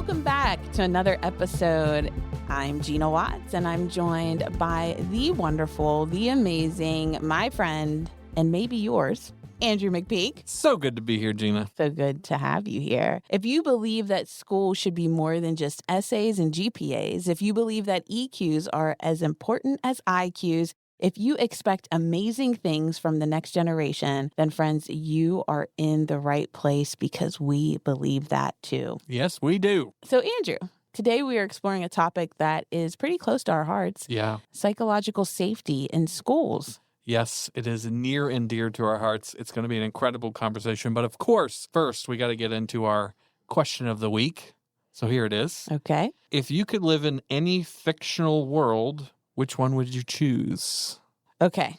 Welcome back to another episode. I'm Gina Watts, and I'm joined by the wonderful, the amazing, my friend, and maybe yours, Andrew McPeak. So good to be here, Gina. So good to have you here. If you believe that school should be more than just essays and GPAs, if you believe that EQs are as important as IQs, if you expect amazing things from the next generation, then friends, you are in the right place because we believe that too. Yes, we do. So Andrew, today we are exploring a topic that is pretty close to our hearts. Yeah. Psychological safety in schools. Yes, it is near and dear to our hearts. It's going to be an incredible conversation. But of course, first, we got to get into our question of the week. So here it is. Okay. If you could live in any fictional world, which one would you choose? Okay.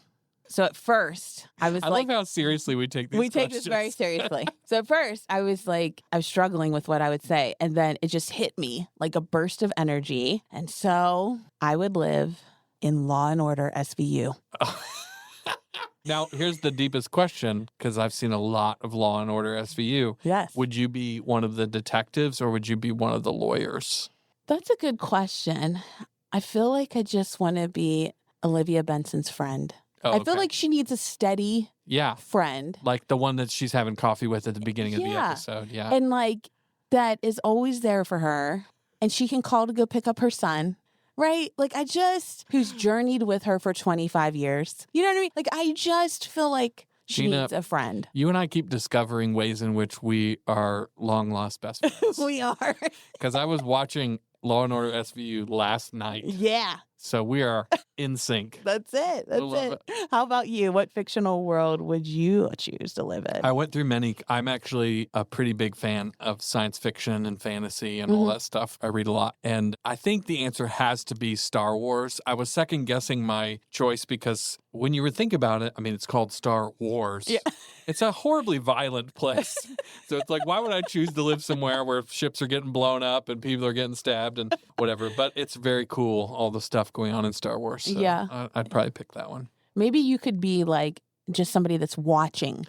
So at first, I love how seriously we take these questions. Take this very seriously. So at first, I was struggling with what I would say. And then it just hit me like a burst of energy. And so I would live in Law and Order SVU. Now, here's the deepest question, because I've seen a lot of Law and Order SVU. Yes. Would you be one of the detectives or would you be one of the lawyers? That's a good question. I feel like I just want to be Olivia Benson's friend. Oh, I feel like she needs a steady friend. Like the one that she's having coffee with at the beginning of the episode. Yeah. And that is always there for her. And she can call to go pick up her son. Right? Who's journeyed with her for 25 years. You know what I mean? I just feel like she Gina, needs a friend. You and I keep discovering ways in which we are long lost best friends. We are. Because I was watching Law and Order SVU last night. Yeah. So we are in sync. That's it. That's it. How about you? What fictional world would you choose to live in? I went through many. I'm actually a pretty big fan of science fiction and fantasy and all that stuff. I read a lot. And I think the answer has to be Star Wars. I was second guessing my choice because when you would think about it, I mean, it's called Star Wars. Yeah. It's a horribly violent place. So it's like, why would I choose to live somewhere where ships are getting blown up and people are getting stabbed and whatever? But it's very cool, all the stuff going on in Star Wars. So yeah. I'd probably pick that one. Maybe you could be just somebody that's watching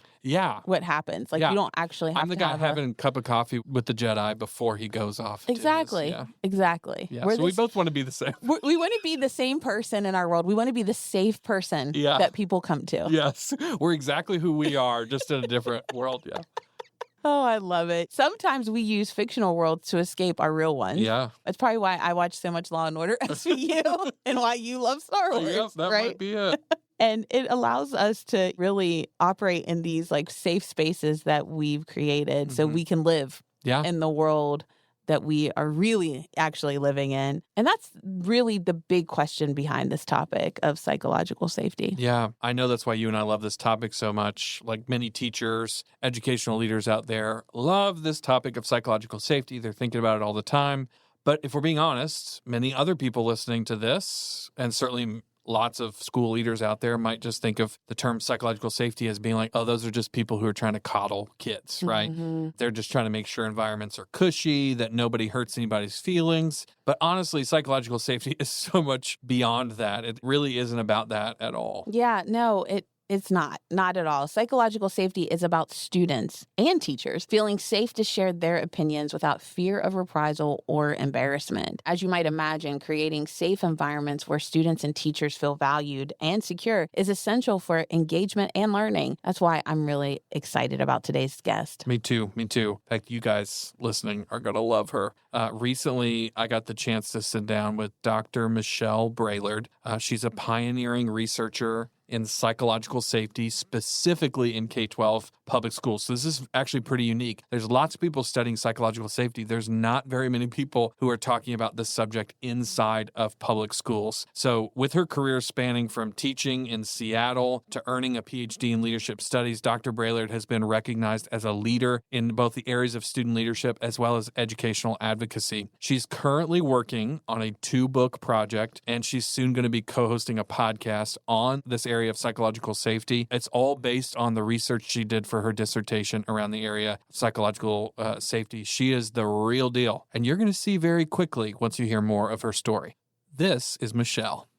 what happens. You don't actually have to I'm the guy having a cup of coffee with the Jedi before he goes off. Exactly. Exactly. Yeah. So we both want to be the same. We want to be the same person in our world. We want to be the safe person that people come to. Yes. We're exactly who we are, just in a different world. Yeah. Oh, I love it. Sometimes we use fictional worlds to escape our real ones. Yeah. That's probably why I watch so much Law and Order SVU and why you love Star Wars. Yep, that might be it. And it allows us to really operate in these safe spaces that we've created so we can live in the world that we are really actually living in. And that's really the big question behind this topic of psychological safety. Yeah, I know that's why you and I love this topic so much. Like many teachers, educational leaders out there love this topic of psychological safety. They're thinking about it all the time. But if we're being honest, many other people listening to this, and certainly lots of school leaders out there might just think of the term psychological safety as being like, oh, those are just people who are trying to coddle kids, right? Mm-hmm. They're just trying to make sure environments are cushy, that nobody hurts anybody's feelings. But honestly, psychological safety is so much beyond that. It really isn't about that at all. Yeah, no, it's not at all. Psychological safety is about students and teachers feeling safe to share their opinions without fear of reprisal or embarrassment. As you might imagine, creating safe environments where students and teachers feel valued and secure is essential for engagement and learning. That's why I'm really excited about today's guest. Me too. In fact, you guys listening are going to love her. Recently, I got the chance to sit down with Dr. Michelle Braillard. She's a pioneering researcher in psychological safety, specifically in K-12 public schools. So this is actually pretty unique. There's lots of people studying psychological safety. There's not very many people who are talking about this subject inside of public schools. So with her career spanning from teaching in Seattle to earning a PhD in leadership studies, Dr. Braillard has been recognized as a leader in both the areas of student leadership as well as educational advocacy. She's currently working on a 2-book project, and she's soon going to be co-hosting a podcast on this area of psychological safety. It's all based on the research she did for her dissertation around the area of psychological safety. She is the real deal, and you're going to see very quickly once you hear more of her story. This is Michelle.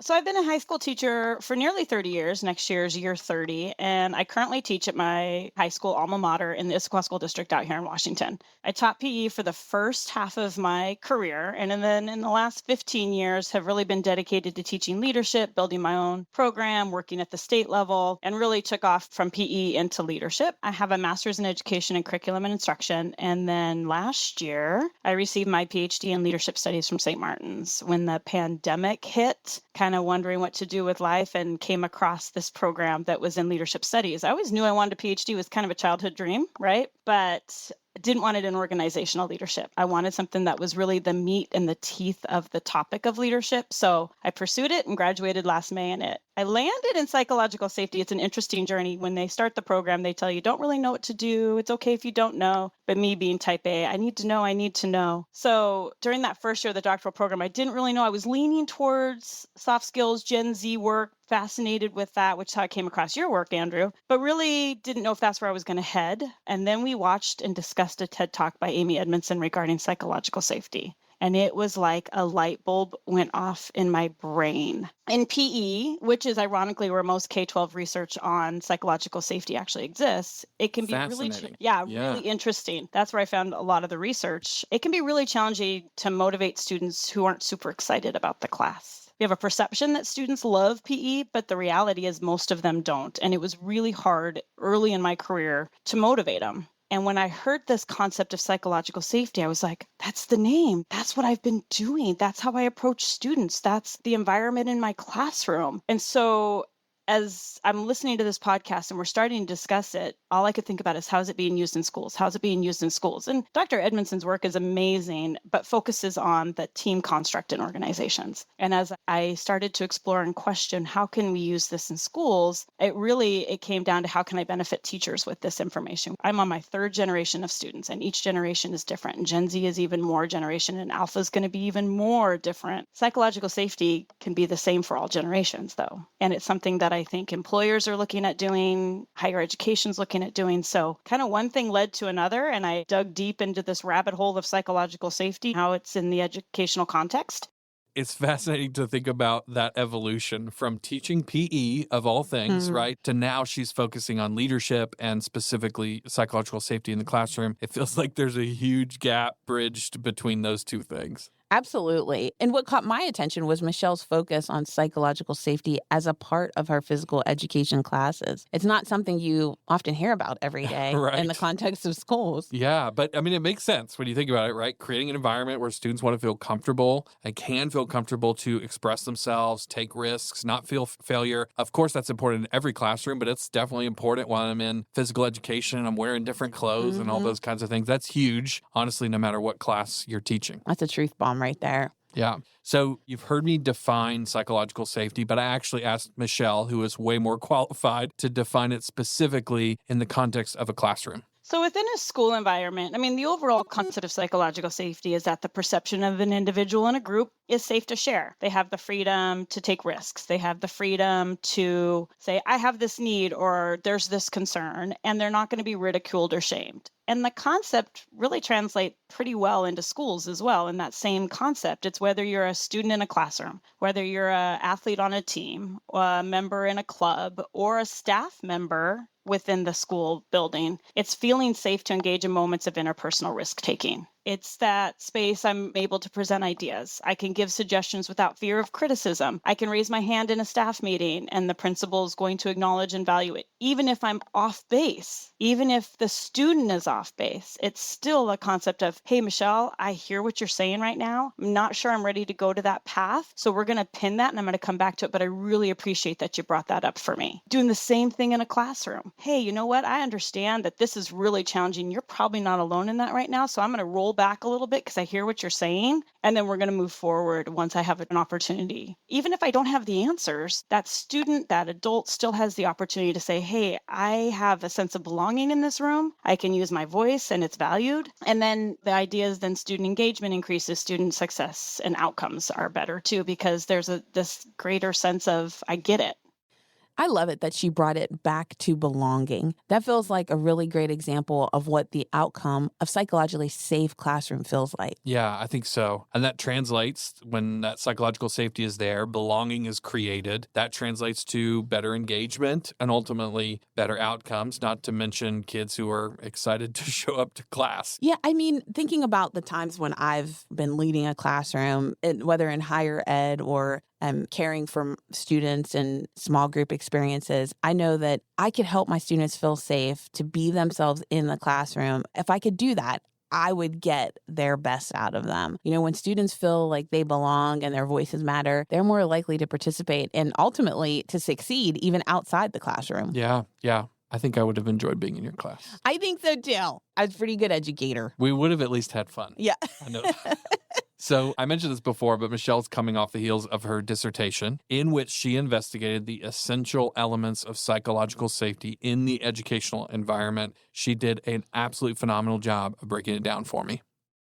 So I've been a high school teacher for nearly 30 years. Next year is year 30. And I currently teach at my high school alma mater in the Issaquah School District out here in Washington. I taught PE for the first half of my career. And then in the last 15 years have really been dedicated to teaching leadership, building my own program, working at the state level, and really took off from PE into leadership. I have a master's in education and curriculum and instruction. And then last year, I received my PhD in leadership studies from St. Martin's. When the pandemic hit, kind of wondering what to do with life, and came across this program that was in leadership studies. I always knew I wanted a PhD. It was kind of a childhood dream, right? But didn't want it in organizational leadership. I wanted something that was really the meat and the teeth of the topic of leadership. So I pursued it and graduated last May in it. I landed in psychological safety. It's an interesting journey. When they start the program, they tell you, don't really know what to do. It's okay if you don't know. But me being type A, I need to know, I need to know. So during that first year of the doctoral program, I didn't really know. I was leaning towards soft skills, Gen Z work, fascinated with that, which is how I came across your work, Andrew, but really didn't know if that's where I was going to head. And then we watched and discussed a TED Talk by Amy Edmondson regarding psychological safety. And it was like a light bulb went off in my brain. In PE, which is ironically where most K-12 research on psychological safety actually exists, it can be really, Fascinating. really interesting. That's where I found a lot of the research. It can be really challenging to motivate students who aren't super excited about the class. We have a perception that students love PE, but the reality is most of them don't. And it was really hard early in my career to motivate them. And when I heard this concept of psychological safety, I was like, that's the name. That's what I've been doing. That's how I approach students. That's the environment in my classroom. And so as I'm listening to this podcast and we're starting to discuss it, all I could think about is how is it being used in schools? How's it being used in schools? And Dr. Edmondson's work is amazing, but focuses on the team construct in organizations. And as I started to explore and question, how can we use this in schools? It came down to how can I benefit teachers with this information? I'm on my third generation of students, and each generation is different. And Gen Z is even more generation, and Alpha is going to be even more different. Psychological safety can be the same for all generations, though. And it's something that I think employers are looking at doing, higher education's looking at doing. So kind of one thing led to another, and I dug deep into this rabbit hole of psychological safety, how it's in the educational context. It's fascinating to think about that evolution from teaching PE of all things, right, to now she's focusing on leadership and specifically psychological safety in the classroom. It feels like there's a huge gap bridged between those two things. Absolutely. And what caught my attention was Michelle's focus on psychological safety as a part of her physical education classes. It's not something you often hear about every day Right. in the context of schools. Yeah, but I mean, it makes sense when you think about it, right? Creating an environment where students want to feel comfortable and can feel comfortable to express themselves, take risks, not feel failure. Of course, that's important in every classroom, but it's definitely important while I'm in physical education and I'm wearing different clothes and all those kinds of things. That's huge, honestly, no matter what class you're teaching. That's a truth bomb right there. Yeah. So you've heard me define psychological safety, but I actually asked Michelle, who is way more qualified, to define it specifically in the context of a classroom. So within a school environment, I mean, the overall concept of psychological safety is that the perception of an individual in a group is safe to share. They have the freedom to take risks. They have the freedom to say, I have this need or there's this concern, and they're not going to be ridiculed or shamed. And the concept really translates pretty well into schools as well. In that same concept, it's whether you're a student in a classroom, whether you're an athlete on a team, or a member in a club, or a staff member within the school building, it's feeling safe to engage in moments of interpersonal risk taking. It's that space I'm able to present ideas. I can give suggestions without fear of criticism. I can raise my hand in a staff meeting and the principal is going to acknowledge and value it. Even if I'm off base, even if the student is off base, it's still a concept of, hey, Michelle, I hear what you're saying right now. I'm not sure I'm ready to go to that path. So we're going to pin that and I'm going to come back to it. But I really appreciate that you brought that up for me. Doing the same thing in a classroom. Hey, you know what? I understand that this is really challenging. You're probably not alone in that right now. So I'm going to roll back a little bit because I hear what you're saying. And then we're going to move forward once I have an opportunity. Even if I don't have the answers, that student, that adult still has the opportunity to say, hey, I have a sense of belonging in this room. I can use my voice and it's valued. And then the idea is then student engagement increases, student success and outcomes are better too, because there's this greater sense of, I get it. I love it that she brought it back to belonging. That feels like a really great example of what the outcome of psychologically safe classroom feels like. Yeah, I think so. And that translates when that psychological safety is there, belonging is created. That translates to better engagement and ultimately better outcomes, not to mention kids who are excited to show up to class. Yeah, I mean, thinking about the times when I've been leading a classroom, whether in higher ed or caring for students in small group experiences, I know that I could help my students feel safe to be themselves in the classroom. If I could do that, I would get their best out of them. You know, when students feel like they belong and their voices matter, they're more likely to participate and ultimately to succeed even outside the classroom. Yeah. I think I would have enjoyed being in your class. I think so too. I was a pretty good educator. We would have at least had fun. Yeah. I know. So I mentioned this before, but Michelle's coming off the heels of her dissertation in which she investigated the essential elements of psychological safety in the educational environment. She did an absolutely phenomenal job of breaking it down for me.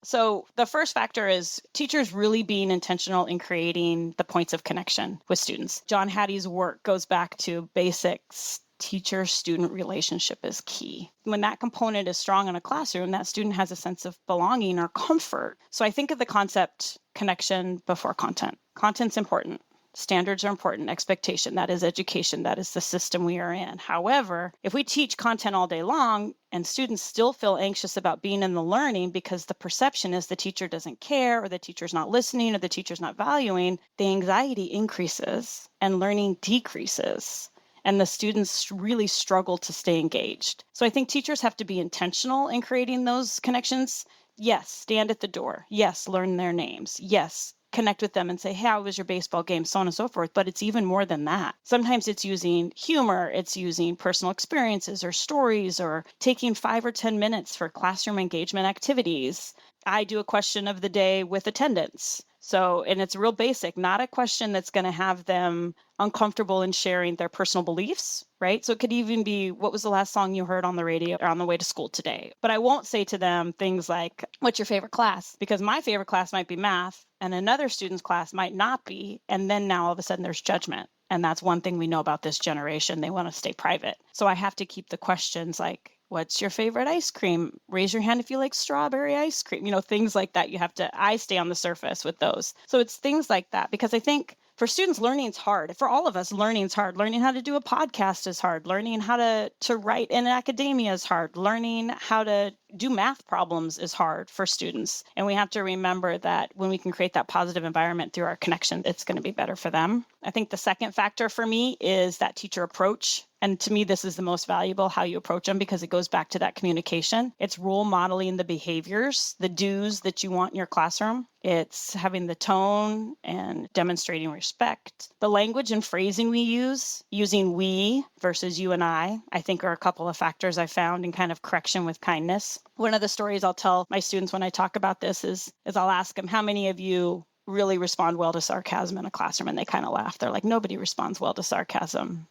So the first factor is teachers really being intentional in creating the points of connection with students. John Hattie's work goes back to basics. Teacher-student relationship is key. When that component is strong in a classroom, that student has a sense of belonging or comfort. So I think of the concept connection before content. Content's important. Standards are important. Expectation, that is education. That is the system we are in. However, if we teach content all day long and students still feel anxious about being in the learning because the perception is the teacher doesn't care or the teacher's not listening or the teacher's not valuing, the anxiety increases and learning decreases. And the students really struggle to stay engaged. So I think teachers have to be intentional in creating those connections. Yes, stand at the door. Yes, learn their names. Yes, connect with them and say, hey, how was your baseball game, so on and so forth. But it's even more than that. Sometimes it's using humor, it's using personal experiences or stories or taking 5 or 10 minutes for classroom engagement activities. I do a question of the day with attendance. So, and it's real basic, not a question that's going to have them uncomfortable in sharing their personal beliefs, right? So it could even be, what was the last song you heard on the radio or on the way to school today? But I won't say to them things like, what's your favorite class? Because my favorite class might be math and another student's class might not be. And then now all of a sudden there's judgment. And that's one thing we know about this generation. They want to stay private. So I have to keep the questions like, what's your favorite ice cream? Raise your hand if you like strawberry ice cream. You know, things like that. I stay on the surface with those. So it's things like that, because I think for students, learning is hard. For all of us, learning is hard. Learning how to do a podcast is hard. Learning how to write in academia is hard. Learning how to do math problems is hard for students. And we have to remember that when we can create that positive environment through our connection, it's going to be better for them. I think the second factor for me is that teacher approach. And to me, this is the most valuable, how you approach them, because it goes back to that communication. It's role modeling the behaviors, the do's that you want in your classroom. It's having the tone and demonstrating respect. The language and phrasing we use, using we versus you and I think are a couple of factors I found in kind of correction with kindness. One of the stories I'll tell my students when I talk about this is I'll ask them, how many of you really respond well to sarcasm in a classroom? And they kind of laugh. They're like, nobody responds well to sarcasm,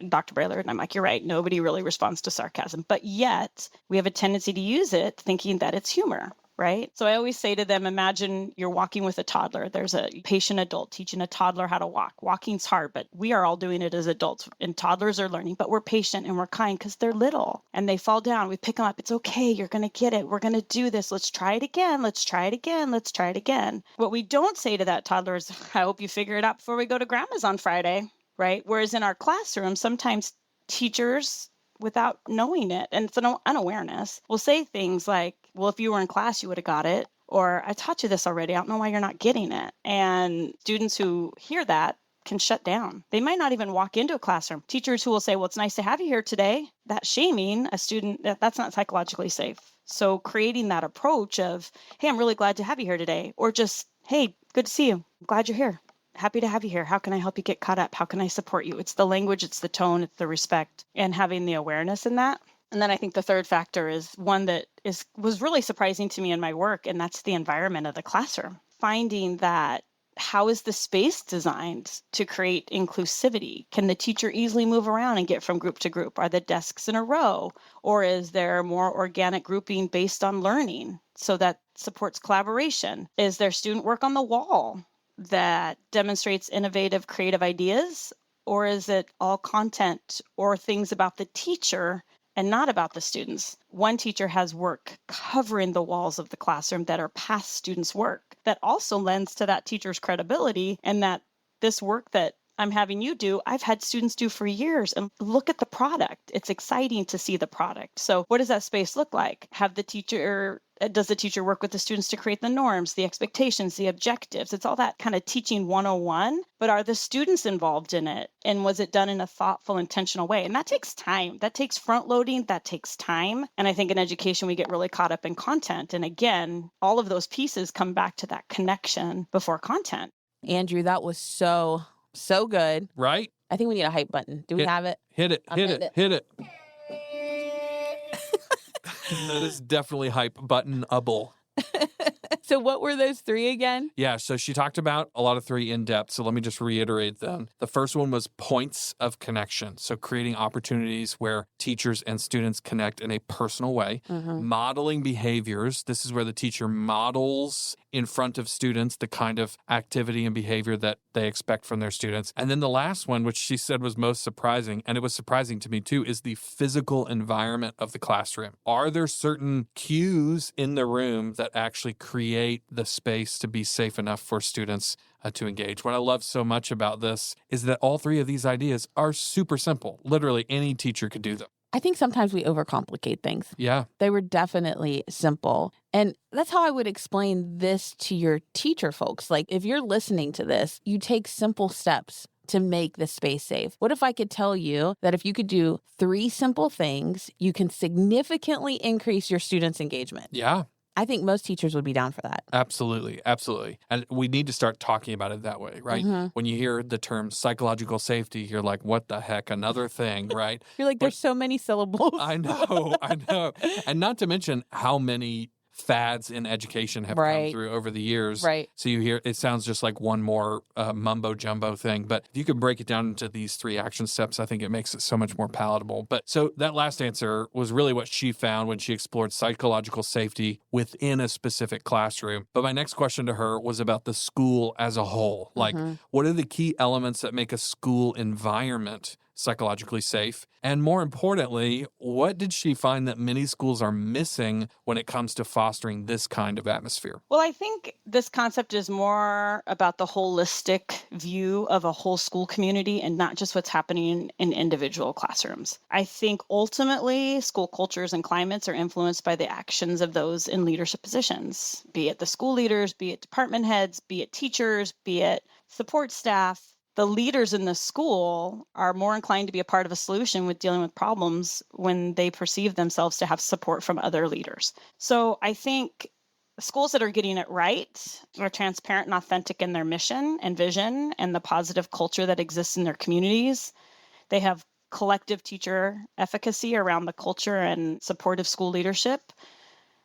Dr. Braillard. And I'm like, you're right. Nobody really responds to sarcasm. But yet we have a tendency to use it thinking that it's humor. Right? So I always say to them, imagine you're walking with a toddler. There's a patient adult teaching a toddler how to walk. Walking's hard, but we are all doing it as adults, and toddlers are learning, but we're patient and we're kind because they're little and they fall down. We pick them up. It's okay. You're going to get it. We're going to do this. Let's try it again. Let's try it again. Let's try it again. What we don't say to that toddler is, I hope you figure it out before we go to grandma's on Friday. Right? Whereas in our classroom, sometimes teachers, without knowing it, and it's an unawareness, will say things like, well, if you were in class, you would have got it. Or I taught you this already. I don't know why you're not getting it. And students who hear that can shut down. They might not even walk into a classroom. Teachers who will say, well, it's nice to have you here today. That shaming a student, that's not psychologically safe. So creating that approach of, hey, I'm really glad to have you here today. Or just, hey, good to see you. I'm glad you're here. Happy to have you here. How can I help you get caught up? How can I support you? It's the language, it's the tone, it's the respect, and having the awareness in that. And then I think the third factor is one that was really surprising to me in my work, and that's the environment of the classroom. Finding that, how is the space designed to create inclusivity? Can the teacher easily move around and get from group to group? Are the desks in a row? Or is there more organic grouping based on learning so that supports collaboration? Is there student work on the wall that demonstrates innovative, creative ideas? or is it all content or things about the teacher and not about the students? One teacher has work covering the walls of the classroom that are past students' work. That also lends to that teacher's credibility, and that this work that I'm having you do, I've had students do for years, and look at the product. It's exciting to see the product. So what does that space look like? Does the teacher work with the students to create the norms, the expectations, the objectives? It's all that kind of teaching 101, but are the students involved in it? And was it done in a thoughtful, intentional way? And that takes time. That takes front loading. That takes time. And I think in education, we get really caught up in content. And again, all of those pieces come back to that connection before content. Andrew, that was so good. Right? I think we need a hype button. Do we have it? Hit it. Hit it. That is definitely hype button-able. So what were those 3 again? Yeah, so she talked about a lot of 3 in depth. So let me just reiterate them. The first one was points of connection. So creating opportunities where teachers and students connect in a personal way. Modeling behaviors. This is where the teacher models in front of students the kind of activity and behavior that they expect from their students. And then the last one, which she said was most surprising, and it was surprising to me too, is the physical environment of the classroom. Are there certain cues in the room that actually create the space to be safe enough for students to engage? What I love so much about this is that all 3 of these ideas are super simple. Literally any teacher could do them. I think sometimes we overcomplicate things. Yeah. They were definitely simple. And that's how I would explain this to your teacher folks. Like, if you're listening to this, you take simple steps to make the space safe. What if I could tell you that if you could do 3 simple things, you can significantly increase your students' engagement? Yeah. I think most teachers would be down for that. Absolutely. Absolutely. And we need to start talking about it that way, right? When you hear the term psychological safety, you're like, what the heck? Another thing, right? You're like, there's so many syllables. I know. And not to mention how many fads in education have come through over the years. Right. So you hear, it sounds just like one more mumbo jumbo thing. But if you could break it down into these 3 action steps, I think it makes it so much more palatable. But so that last answer was really what she found when she explored psychological safety within a specific classroom. But my next question to her was about the school as a whole. Like, what are the key elements that make a school environment psychologically safe? And more importantly, what did she find that many schools are missing when it comes to fostering this kind of atmosphere? Well, I think this concept is more about the holistic view of a whole school community and not just what's happening in individual classrooms. I think ultimately school cultures and climates are influenced by the actions of those in leadership positions, be it the school leaders, be it department heads, be it teachers, be it support staff. The leaders in the school are more inclined to be a part of a solution with dealing with problems when they perceive themselves to have support from other leaders. So I think schools that are getting it right are transparent and authentic in their mission and vision and the positive culture that exists in their communities. They have collective teacher efficacy around the culture and supportive school leadership.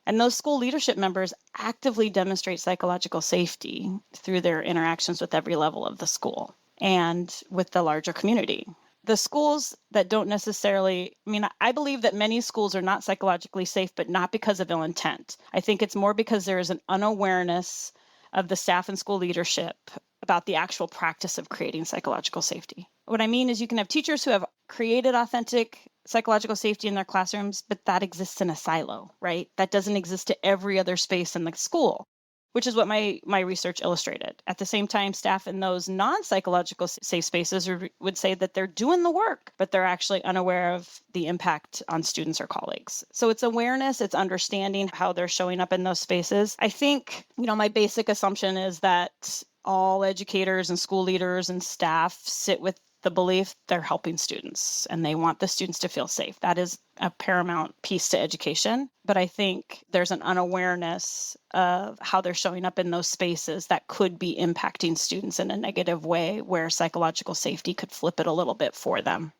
And those school leadership members actively demonstrate psychological safety through their interactions with every level of the school and with the larger community. The schools that don't necessarily, I believe that many schools are not psychologically safe, but not because of ill intent. I think it's more because there is an unawareness of the staff and school leadership about the actual practice of creating psychological safety. What I mean is you can have teachers who have created authentic psychological safety in their classrooms, but that exists in a silo, right? That doesn't exist to every other space in the school, which is what my research illustrated. At the same time, staff in those non-psychological safe spaces would say that they're doing the work, but they're actually unaware of the impact on students or colleagues. So it's awareness, it's understanding how they're showing up in those spaces. I think, my basic assumption is that all educators and school leaders and staff sit with the belief they're helping students and they want the students to feel safe. That is a paramount piece to education. But I think there's an unawareness of how they're showing up in those spaces that could be impacting students in a negative way where psychological safety could flip it a little bit for them.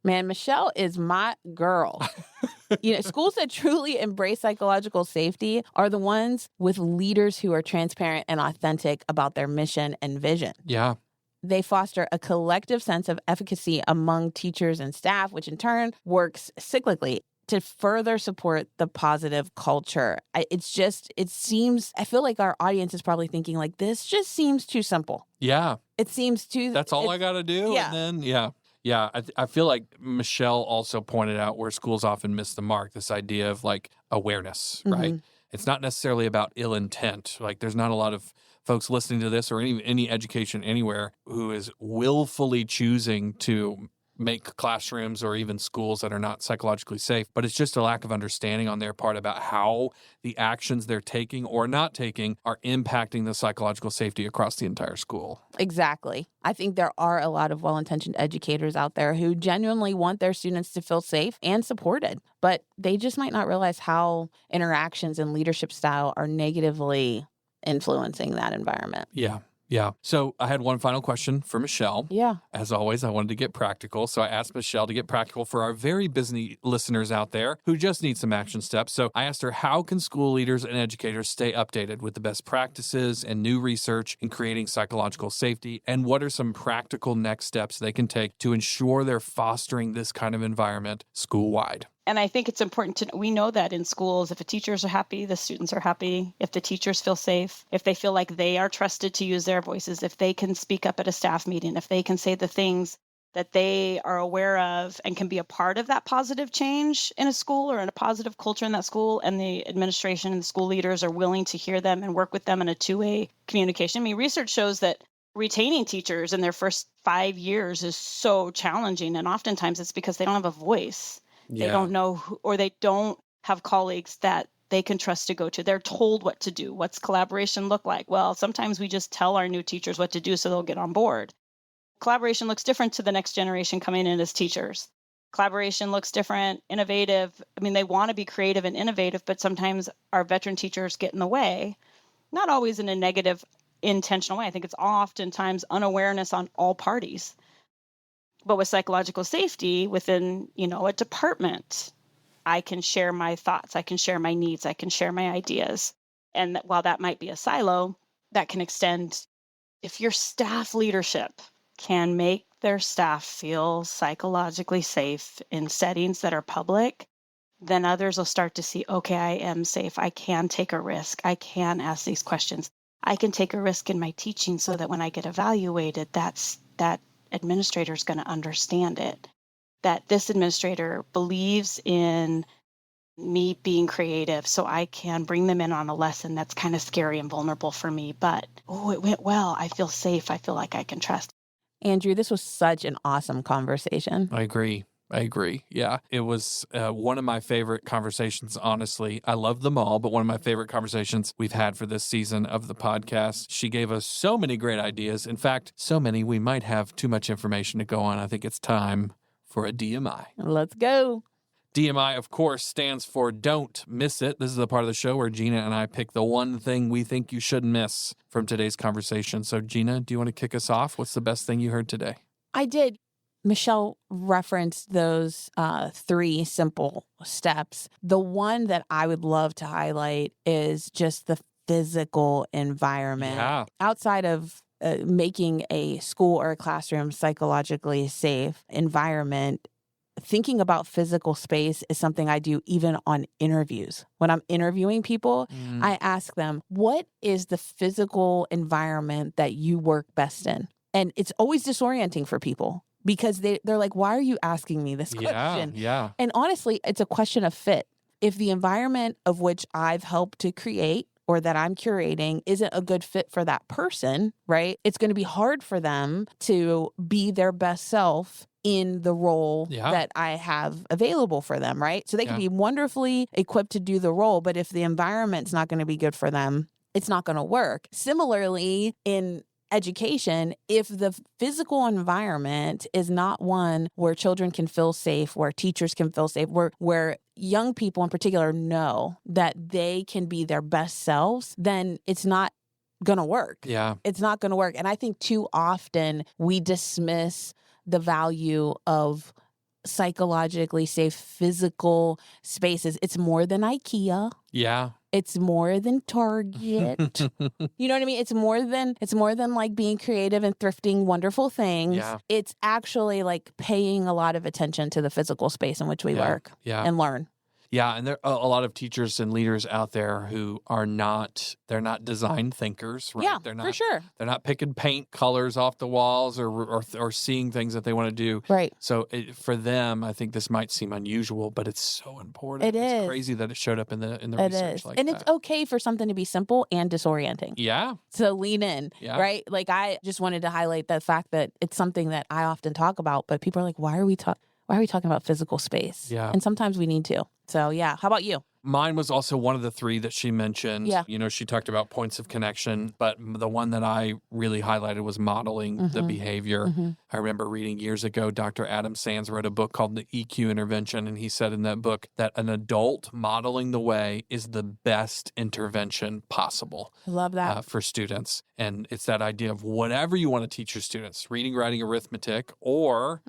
Man, Michelle is my girl. Schools that truly embrace psychological safety are the ones with leaders who are transparent and authentic about their mission and vision. Yeah. They foster a collective sense of efficacy among teachers and staff, which in turn works cyclically to further support the positive culture. It seems, I feel like our audience is probably thinking like, this just seems too simple. Yeah. It seems too. That's all I got to do. Yeah. And then, yeah. Yeah. I feel like Michelle also pointed out where schools often miss the mark, this idea of like awareness, right? It's not necessarily about ill intent. Like there's not a lot of folks listening to this or any education anywhere who is willfully choosing to make classrooms or even schools that are not psychologically safe, but it's just a lack of understanding on their part about how the actions they're taking or not taking are impacting the psychological safety across the entire school. Exactly. I think there are a lot of well-intentioned educators out there who genuinely want their students to feel safe and supported, but they just might not realize how interactions and leadership style are negatively influencing that environment. Yeah. Yeah. So I had one final question for Michelle. Yeah. As always, I wanted to get practical. So I asked Michelle to get practical for our very busy listeners out there who just need some action steps. So I asked her, how can school leaders and educators stay updated with the best practices and new research in creating psychological safety? And what are some practical next steps they can take to ensure they're fostering this kind of environment school-wide? And I think it's important to, we know that in schools, if the teachers are happy, the students are happy. If the teachers feel safe, if they feel like they are trusted to use their voices, if they can speak up at a staff meeting, if they can say the things that they are aware of and can be a part of that positive change in a school or in a positive culture in that school, and the administration and the school leaders are willing to hear them and work with them in a two-way communication. I mean, research shows that retaining teachers in their first 5 years is so challenging. And oftentimes it's because they don't have a voice. They don't know who, or they don't have colleagues that they can trust to go to. They're told what to do. What's collaboration look like? Well, sometimes we just tell our new teachers what to do so they'll get on board. Collaboration looks different to the next generation coming in as teachers. Collaboration looks different, innovative. I mean, they want to be creative and innovative, but sometimes our veteran teachers get in the way, not always in a negative, intentional way. I think it's oftentimes unawareness on all parties. But with psychological safety within, a department, I can share my thoughts, I can share my needs, I can share my ideas. And while that might be a silo, that can extend. If your staff leadership can make their staff feel psychologically safe in settings that are public, then others will start to see, okay, I am safe. I can take a risk. I can ask these questions. I can take a risk in my teaching so that when I get evaluated, that administrator is going to understand it, that this administrator believes in me being creative so I can bring them in on a lesson that's kind of scary and vulnerable for me. But, it went well. I feel safe. I feel like I can trust. Andrew, this was such an awesome conversation. I agree. Yeah. It was one of my favorite conversations, honestly. I love them all, but one of my favorite conversations we've had for this season of the podcast. She gave us so many great ideas. In fact, so many we might have too much information to go on. I think it's time for a DMI. Let's go. DMI, of course, stands for Don't Miss It. This is the part of the show where Gina and I pick the one thing we think you shouldn't miss from today's conversation. So, Gina, do you want to kick us off? What's the best thing you heard today? I did. Michelle referenced those 3 simple steps. The one that I would love to highlight is just the physical environment. Yeah. Outside of making a school or a classroom psychologically safe environment, thinking about physical space is something I do even on interviews. When I'm interviewing people, I ask them, what is the physical environment that you work best in? And it's always disorienting for people, because they're like, why are you asking me this question? Yeah. And honestly, it's a question of fit. If the environment of which I've helped to create or that I'm curating isn't a good fit for that person, right? It's going to be hard for them to be their best self in the role that I have available for them, right? So they can be wonderfully equipped to do the role, but if the environment's not going to be good for them, it's not going to work. Similarly, in education, if the physical environment is not one where children can feel safe, where teachers can feel safe, where young people in particular know that they can be their best selves, then it's not going to work. Yeah. It's not going to work. And I think too often we dismiss the value of psychologically safe physical spaces. It's more than IKEA. Yeah. It's more than Target. You know what I mean? It's more than like being creative and thrifting wonderful things. Yeah. It's actually like paying a lot of attention to the physical space in which we work and learn. Yeah, and there are a lot of teachers and leaders out there who are they're not design thinkers, right? Yeah, They're not, for sure. They're not picking paint colors off the walls or seeing things that they want to do. Right. So for them, I think this might seem unusual, but it's so important. It is. It's crazy that it showed up in the It research is. like And that. it's okay for something to be simple and disorienting. Yeah. So lean in, Yeah. right? Like I just wanted to highlight the fact that it's something that I often talk about, but people are like, why are we talking about physical space? Yeah. And sometimes we need to. So yeah. How about you? Mine was also one of the three that she mentioned. Yeah. You know, she talked about points of connection, but the one that I really highlighted was modeling the behavior. I remember reading years ago, Dr. Adam Sands wrote a book called The EQ Intervention, and he said in that book that an adult modeling the way is the best intervention possible. I love that. For students. And it's that idea of whatever you want to teach your students, reading, writing, arithmetic, or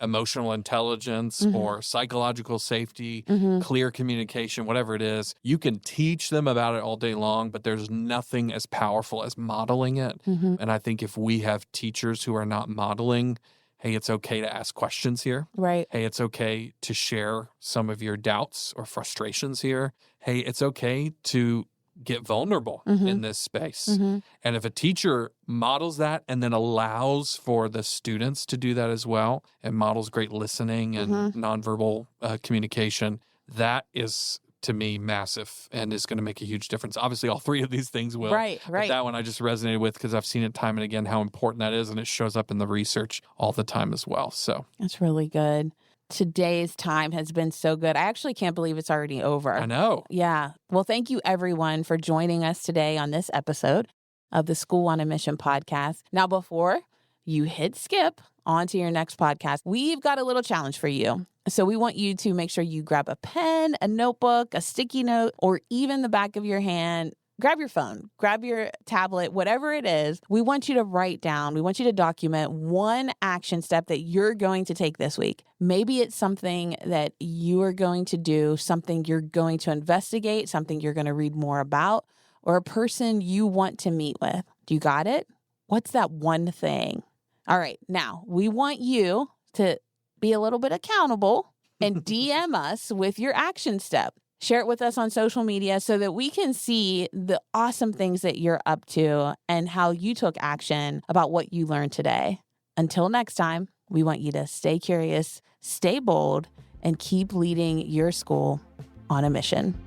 emotional intelligence, or psychological safety, clear communication, whatever it is, you can teach them about it all day long, but there's nothing as powerful as modeling it. And I think if we have teachers who are not modeling, hey, it's okay to ask questions here. Right. Hey, it's okay to share some of your doubts or frustrations here. Hey, it's okay to get vulnerable in this space. And if a teacher models that and then allows for the students to do that as well and models great listening and nonverbal communication, that is, to me, massive and is going to make a huge difference. Obviously, all three of these things will. Right. But that one I just resonated with because I've seen it time and again how important that is, and it shows up in the research all the time as well. So That's really good. Today's time has been so good. I actually can't believe it's already over. I know. Yeah. Well, thank you everyone for joining us today on this episode of the School on a Mission podcast. Now, before you hit skip onto your next podcast, we've got a little challenge for you. So we want you to make sure you grab a pen, a notebook, a sticky note, or even the back of your hand. Grab your phone, grab your tablet, whatever it is. We want you to write down, we want you to document one action step that you're going to take this week. Maybe it's something that you are going to do, something you're going to investigate, something you're going to read more about, or a person you want to meet with. Do you got it? What's that one thing? All right. Now, we want you to be a little bit accountable and DM us with your action step. Share it with us on social media so that we can see the awesome things that you're up to and how you took action about what you learned today. Until next time, we want you to stay curious, stay bold, and keep leading your school on a mission.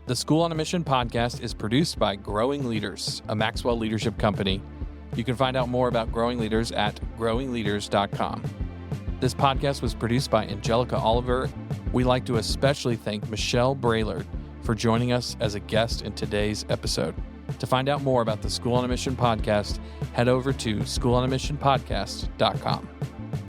The School on a Mission podcast is produced by Growing Leaders, a Maxwell leadership company. You can find out more about Growing Leaders at growingleaders.com. This podcast was produced by Angelica Oliver. We'd like to especially thank Michelle Braillard for joining us as a guest in today's episode. To find out more about the School on a Mission podcast, head over to schoolonamissionpodcast.com.